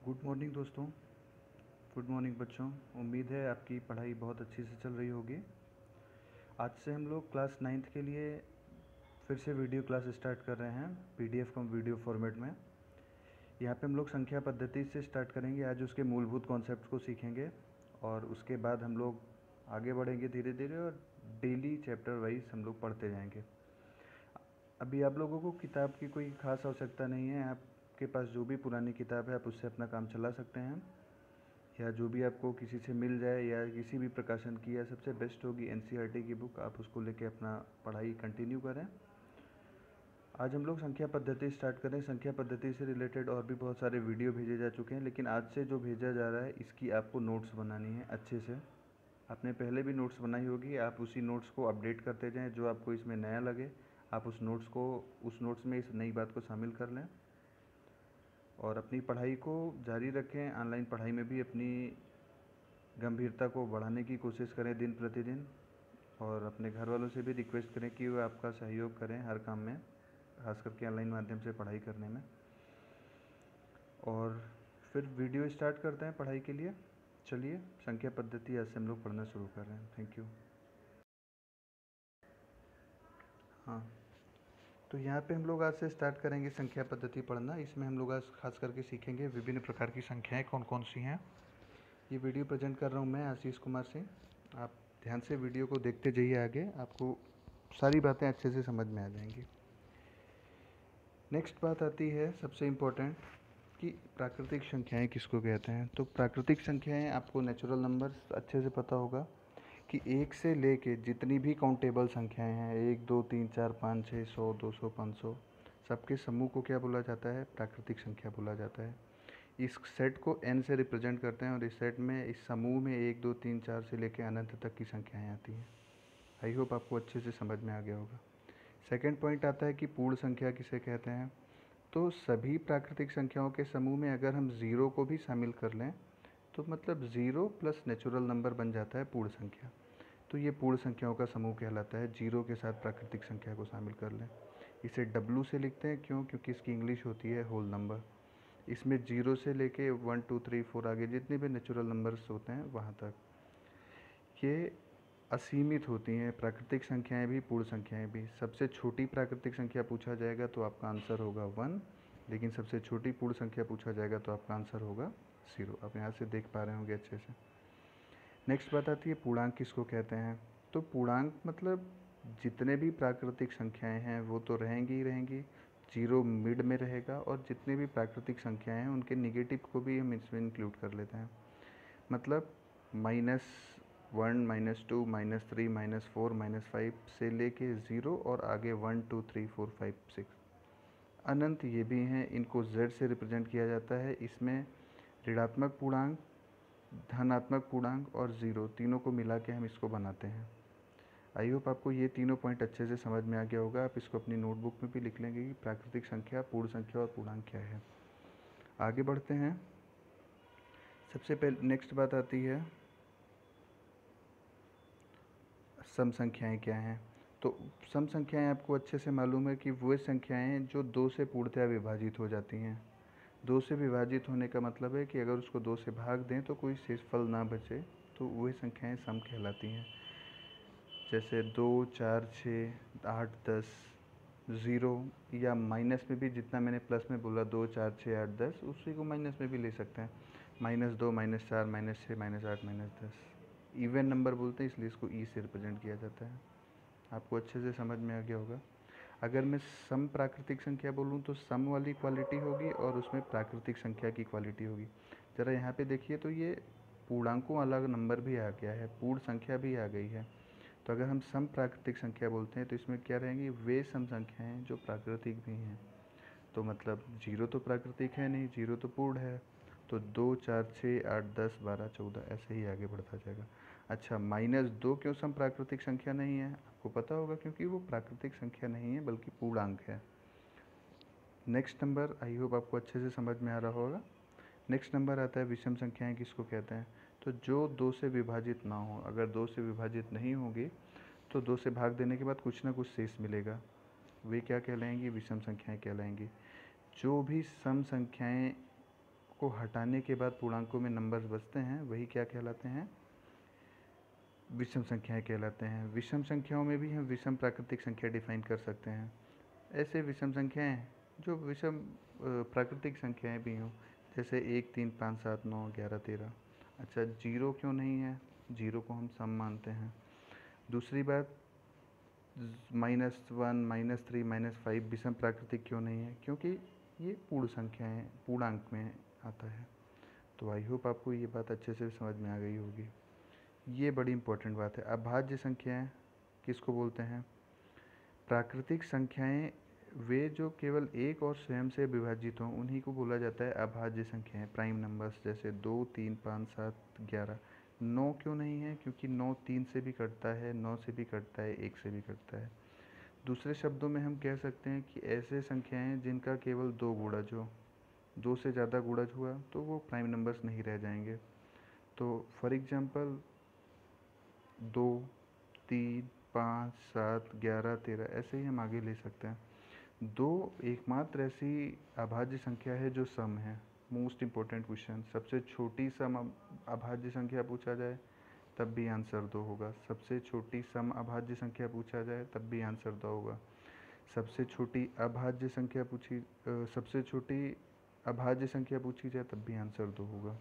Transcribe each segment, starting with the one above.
Good morning दोस्तों। Good morning बच्चों। उम्मीद है आपकी पढ़ाई बहुत अच्छी से चल रही होगी। आज से हम लोग क्लास 9th के लिए फिर से वीडियो क्लास स्टार्ट कर रहे हैं पीडीएफ कम वीडियो फॉर्मेट में। यहाँ पे हम लोग संख्या पद्धति से स्टार्ट करेंगे। आज उसके मूलभूत कॉन्सेप्ट को सीखेंगे और उसके बाद हम लोग आगे बढ़ेंगे धीरे धीरे और डेली चैप्टर वाइज हम लोग पढ़ते जाएंगे। अभी आप लोगों को किताब की कोई ख़ास आवश्यकता नहीं है। आपके पास जो भी पुरानी किताब है आप उससे अपना काम चला सकते हैं, या जो भी आपको किसी से मिल जाए या किसी भी प्रकाशन की, या सबसे बेस्ट होगी एनसीईआरटी की बुक, आप उसको लेके अपना पढ़ाई कंटिन्यू करें। आज हम लोग संख्या पद्धति स्टार्ट करें। संख्या पद्धति से रिलेटेड और भी बहुत सारे वीडियो भेजे जा चुके हैं, लेकिन आज से जो भेजा जा रहा है इसकी आपको नोट्स बनानी है अच्छे से। आपने पहले भी नोट्स बनाई होगी, आप उसी नोट्स को अपडेट करते जाएं। जो आपको इसमें नया लगे आप उस नोट्स में इस नई बात को शामिल कर लें और अपनी पढ़ाई को जारी रखें। ऑनलाइन पढ़ाई में भी अपनी गंभीरता को बढ़ाने की कोशिश करें दिन प्रतिदिन, और अपने घर वालों से भी रिक्वेस्ट करें कि वो आपका सहयोग करें हर काम में, खास करके ऑनलाइन माध्यम से पढ़ाई करने में। और फिर वीडियो स्टार्ट करते हैं पढ़ाई के लिए। चलिए संख्या पद्धति आज से हम लोग पढ़ना शुरू कर रहे हैं। Thank you. हाँ, तो यहाँ पे हम लोग आज से स्टार्ट करेंगे संख्या पद्धति पढ़ना। इसमें हम लोग आज खास करके सीखेंगे विभिन्न प्रकार की संख्याएं कौन कौन सी हैं। ये वीडियो प्रेजेंट कर रहा हूँ मैं आशीष कुमार सिंह। आप ध्यान से वीडियो को देखते जाइए, आगे आपको सारी बातें अच्छे से समझ में आ जाएंगी। नेक्स्ट बात आती है सबसे इम्पोर्टेंट कि प्राकृतिक संख्याएं किसको कहते हैं। तो प्राकृतिक संख्याएं आपको नेचुरल नंबर्स अच्छे से पता होगा कि एक से लेके जितनी भी काउंटेबल संख्याएं हैं, 1 2 3 4 5 6 100 200 500, सबके समूह को क्या बोला जाता है? प्राकृतिक संख्या बोला जाता है। इस सेट को n से रिप्रेजेंट करते हैं और इस सेट में, इस समूह में 1 2 3 4 से लेकर अनंत तक की संख्याएं आती हैं। आई होप आपको अच्छे से समझ में आ गया होगा। सेकंड पॉइंट आता है कि पूर्ण संख्या किसे कहते हैं। तो सभी प्राकृतिक संख्याओं के समूह में अगर हम ज़ीरो को भी शामिल कर लें तो मतलब ज़ीरो प्लस नेचुरल नंबर बन जाता है पूर्ण संख्या। तो ये पूर्ण संख्याओं का समूह कहलाता है। जीरो के साथ प्राकृतिक संख्या को शामिल कर लें। इसे W से लिखते हैं, क्यों? क्योंकि इसकी इंग्लिश होती है होल नंबर। इसमें 0 से लेके 1 2 3 4 आगे जितने भी नेचुरल नंबर्स होते हैं वहाँ तक ये असीमित होती हैं। प्राकृतिक संख्याएं भी, पूर्ण संख्याएं भी। सबसे छोटी प्राकृतिक संख्या पूछा जाएगा तो आपका आंसर होगा 1, लेकिन सबसे छोटी पूर्ण संख्या पूछा जाएगा तो आपका आंसर होगा 0। आप यहाँ से देख पा रहे होंगे अच्छे से। नेक्स्ट बात आती है पूर्णांक किसको कहते हैं। तो पूर्णांक मतलब जितने भी प्राकृतिक संख्याएं हैं वो तो रहेंगी ही रहेंगी, जीरो मिड में रहेगा, और जितने भी प्राकृतिक संख्याएं हैं उनके निगेटिव को भी हम इसमें इंक्लूड कर लेते हैं। मतलब -1 -2 -3 -4 -5 से लेके 0 और आगे 1 2 3 4 5 6 अनंत ये भी हैं। इनको Z से रिप्रेजेंट किया जाता है। इसमें ऋणात्मक पूर्णांक, धनात्मक पूर्णांक और ज़ीरो तीनों को मिला के हम इसको बनाते हैं। आई होप आपको ये तीनों पॉइंट अच्छे से समझ में आ गया होगा। आप इसको अपनी नोटबुक में भी लिख लेंगे कि प्राकृतिक संख्या, पूर्ण संख्या और पूर्णांक क्या है। आगे बढ़ते हैं। सबसे पहले नेक्स्ट बात आती है सम संख्याएँ क्या हैं। तो सम संख्याएँ आपको अच्छे से मालूम है कि वो संख्याएँ जो 2 से पूर्णतया विभाजित हो जाती हैं। 2 से विभाजित होने का मतलब है कि अगर उसको 2 से भाग दें तो कोई शेषफल ना बचे, तो वही संख्याएँ सम कहलाती हैं। जैसे 2 4 6 8 10, ज़ीरो, या माइनस में भी जितना मैंने प्लस में बोला 2 4 6 8 10, उसी को माइनस में भी ले सकते हैं। -2 -4 -6 -8 -10। इवन नंबर बोलते हैं इसलिए इसको ई से रिप्रेजेंट किया जाता है। आपको अच्छे से समझ में आ गया होगा। अगर मैं सम प्राकृतिक संख्या बोलूँ तो सम वाली क्वालिटी होगी और उसमें प्राकृतिक संख्या की क्वालिटी होगी। ज़रा यहाँ पे देखिए तो ये पूर्णांकों वाला नंबर भी आ गया है, पूर्ण संख्या भी आ गई है। तो अगर हम सम प्राकृतिक संख्या बोलते हैं तो इसमें क्या रहेंगी? वे सम संख्याएँ जो प्राकृतिक भी हैं। तो मतलब जीरो तो प्राकृतिक है नहीं, जीरो तो पूर्ण है। तो 2 4 6 8 10 12 14 ऐसे ही आगे बढ़ता जाएगा। अच्छा, -2 क्यों सम प्राकृतिक संख्या नहीं है? आपको पता होगा क्योंकि वो प्राकृतिक संख्या नहीं है बल्कि पूर्णांक है। नेक्स्ट नंबर, आई होप आपको अच्छे से समझ में आ रहा होगा। नेक्स्ट नंबर आता है विषम संख्याएं किसको कहते हैं। तो जो 2 से विभाजित ना हो, अगर 2 से विभाजित नहीं होगी तो 2 से भाग देने के बाद कुछ ना कुछ शेष मिलेगा, वे क्या कहलाएंगी? विषम संख्याएं कहलाएंगी। जो भी सम संख्याएं को हटाने के बाद पूर्णांकों में नंबर्स बचते हैं वही क्या कहलाते हैं, विषम संख्याएं कहलाते हैं। विषम संख्याओं में भी हम विषम प्राकृतिक संख्या डिफाइन कर सकते हैं। ऐसे विषम संख्याएं जो विषम प्राकृतिक संख्याएं भी हों, जैसे 1, 3, 5, 7, 9, 11, 13। अच्छा, जीरो क्यों नहीं है, जीरो को हम सम मानते हैं। दूसरी बात, -1, -3, -5 विषम प्राकृतिक क्यों नहीं है, क्योंकि ये पूर्ण संख्याएं पूर्णांक में आता है। तो आई होप आपको ये बात अच्छे से समझ में आ गई होगी। ये बड़ी इंपॉर्टेंट बात है। अभाज्य संख्याएं किसको बोलते हैं, प्राकृतिक संख्याएं वे जो केवल एक और स्वयं से विभाजित हों उन्हीं को बोला जाता है अभाज्य संख्याएं, प्राइम नंबर्स, जैसे 2, 3, 5, 7, 11। 9 क्यों नहीं है, क्योंकि 9 3 से भी कटता है, 9 से भी कटता है, 1 से भी कटता है। दूसरे शब्दों में हम कह सकते हैं कि ऐसे संख्याएं जिनका केवल 2 गुणज हो, 2 से ज़्यादा गुणज हुआ तो वो प्राइम नंबर्स नहीं रह जाएंगे। तो फॉर एग्जांपल 2, 3, 5, 7, 11, 13 ऐसे ही हम आगे ले सकते हैं। 2 एकमात्र ऐसी अभाज्य संख्या है जो सम है। मोस्ट इम्पोर्टेंट क्वेश्चन, सबसे छोटी सम अभाज्य संख्या पूछा जाए तब भी आंसर 2 होगा। सबसे छोटी सम अभाज्य संख्या पूछा जाए तब भी आंसर 2 होगा। सबसे छोटी अभाज्य संख्या पूछी जाए तब भी आंसर 2 होगा।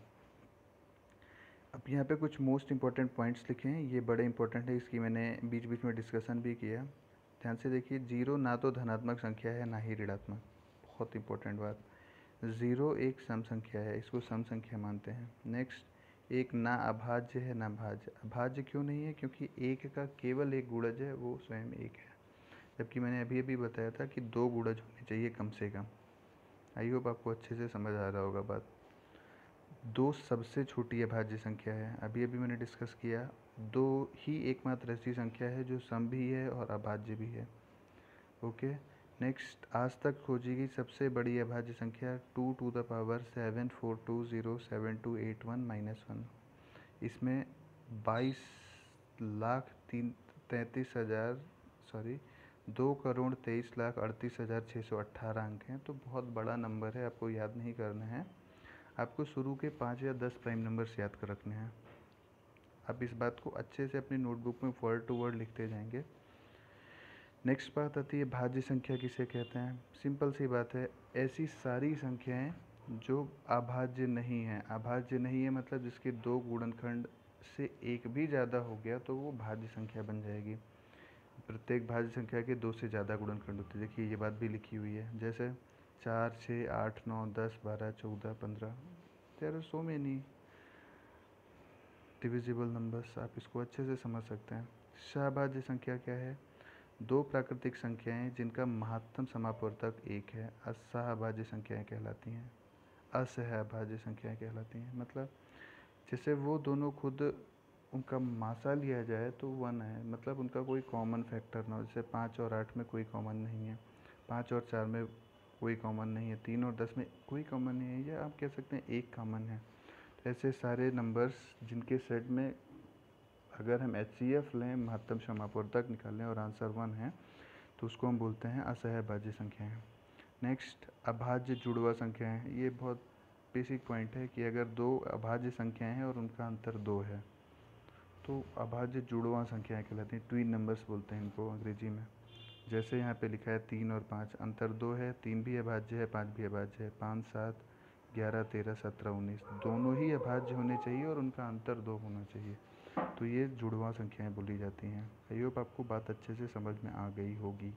अब यहाँ पे कुछ मोस्ट इम्पॉर्टेंट पॉइंट्स लिखे हैं, ये बड़े इंपॉर्टेंट है, इसकी मैंने बीच बीच में डिस्कशन भी किया। ध्यान से देखिए, जीरो ना तो धनात्मक संख्या है ना ही ऋणात्मक, बहुत इंपॉर्टेंट बात। ज़ीरो एक सम संख्या है, इसको सम संख्या मानते हैं। नेक्स्ट, एक ना अभाज्य है ना भाज्य। अभाज्य क्यों नहीं है, क्योंकि एक का केवल एक गुणज है, वो स्वयं एक है, जबकि मैंने अभी अभी बताया था कि 2 गुणज होने चाहिए कम से कम। आई होप आपको अच्छे से समझ आ रहा होगा बात। 2 सबसे छोटी अभाज्य संख्या है, अभी अभी मैंने डिस्कस किया। 2 ही एकमात्र ऐसी संख्या है जो सम भी है और अभाज्य भी है। ओके, नेक्स्ट, आज तक खोजी गई सबसे बड़ी अभाज्य संख्या 2 टू द पावर 7420728 -1। इसमें 2,23,38,618 अंक हैं, तो बहुत बड़ा नंबर है, आपको याद नहीं करना है। आपको शुरू के 5 या 10 प्राइम नंबर्स याद कर रखने हैं। आप इस बात को अच्छे से अपनी नोटबुक में वर्ड टू वर्ड लिखते जाएंगे। नेक्स्ट बात आती है भाज्य संख्या किसे कहते हैं। सिंपल सी बात है, ऐसी सारी संख्याएं जो अभाज्य नहीं हैं। अभाज्य नहीं है मतलब जिसके 2 गुणनखंड से एक भी ज़्यादा हो गया तो वो भाज्य संख्या बन जाएगी। प्रत्येक भाज्य संख्या के 2 से ज़्यादा गुणनखंड होते हैं, देखिए ये बात भी लिखी हुई है। जैसे 4, 6, 8, 9, 10, 12, 14, 15, there are so many divisible numbers, आप इसको अच्छे से समझ सकते हैं। सहभाज्य संख्या क्या है, 2 प्राकृतिक संख्याएं जिनका महत्तम समापवर्तक 1 है, असहभाज्य संख्याएं कहलाती हैं। असहभाज्य संख्याएं कहलाती हैं मतलब जैसे वो दोनों खुद उनका मासा लिया जाए तो 1 है, मतलब उनका कोई कॉमन फैक्टर ना हो। जैसे 5 और 8 में कोई कॉमन नहीं है, 5 और 4 में कोई कॉमन नहीं है, 3 और 10 में कोई कॉमन नहीं है, या आप कह सकते हैं एक कॉमन है। तो ऐसे सारे नंबर्स जिनके सेट में अगर हम HCF लें, महत्तम समापवर्तक निकालें और आंसर 1 है, तो उसको हम बोलते हैं असहभाज्य संख्याएं। नेक्स्ट, अभाज्य जुड़वा संख्याएं। ये बहुत बेसिक पॉइंट है कि अगर 2 अभाज्य संख्याएं हैं और उनका अंतर 2 है तो अभाज्य जुड़वा संख्याएं कहलाती हैं। ट्विन नंबर्स बोलते हैं इनको अंग्रेजी में। जैसे यहाँ पे लिखा है 3 और 5, अंतर 2 है, 3 भी अभाज्य है, 5 भी अभाज्य है। 5, 7, 11, 13, 17, 19 दोनों ही अभाज्य होने चाहिए और उनका अंतर 2 होना चाहिए, तो ये जुड़वा संख्याएं बोली जाती हैं। आई होप आपको बात अच्छे से समझ में आ गई होगी।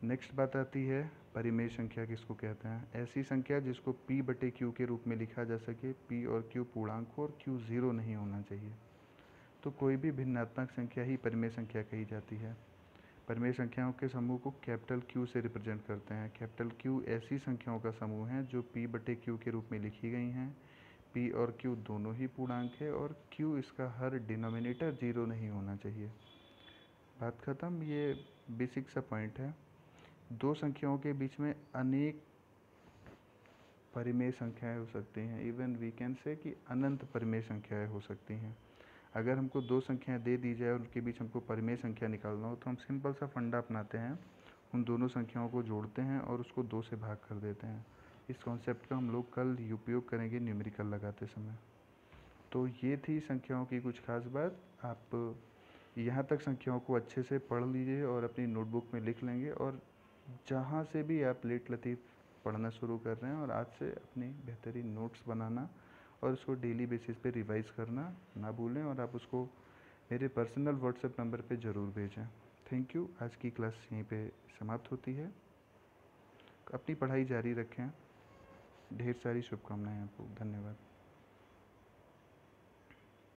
नेक्स्ट बात आती है परिमेय संख्या किसको कहते हैं। ऐसी संख्या जिसको P/Q के रूप में लिखा जा सके, P और Q पूर्णांक हो और Q 0 नहीं होना चाहिए। तो कोई भी भिन्नात्मक संख्या ही परिमेय संख्या कही जाती है। परिमेय संख्याओं के समूह को कैपिटल Q से रिप्रेजेंट करते हैं। कैपिटल Q ऐसी संख्याओं का समूह है जो P/Q के रूप में लिखी गई हैं। P और Q दोनों ही पूर्णांक है और Q इसका हर डिनोमिनेटर 0 नहीं होना चाहिए। बात ख़त्म। ये बेसिक सा पॉइंट है। 2 संख्याओं के बीच में अनेक परिमेय संख्याएं हो सकती हैं। इवन वी कैन से कि अनंत परिमेय संख्याएं हो सकती हैं। अगर हमको 2 संख्याएं दे दी जाए और उनके बीच हमको परिमेय संख्या निकालना हो तो हम सिंपल सा फंडा अपनाते हैं, उन दोनों संख्याओं को जोड़ते हैं और उसको 2 से भाग कर देते हैं, इस कॉन्सेप्ट का हम लोग कल उपयोग करेंगे न्यूमेरिकल लगाते समय। तो ये थी संख्याओं की कुछ खास बात। आप यहाँ तक संख्याओं को अच्छे से पढ़ लीजिए और अपनी नोटबुक में लिख लेंगे, और जहाँ से भी आप लेट लतीफ़ पढ़ना शुरू कर रहे हैं, और आज से अपनी बेहतरीन नोट्स बनाना और उसको डेली बेसिस पे रिवाइज़ करना ना भूलें, और आप उसको मेरे पर्सनल व्हाट्सएप नंबर पे ज़रूर भेजें। Thank you. आज की क्लास यहीं पे समाप्त होती है। अपनी पढ़ाई जारी रखें। ढेर सारी शुभकामनाएं आपको। धन्यवाद।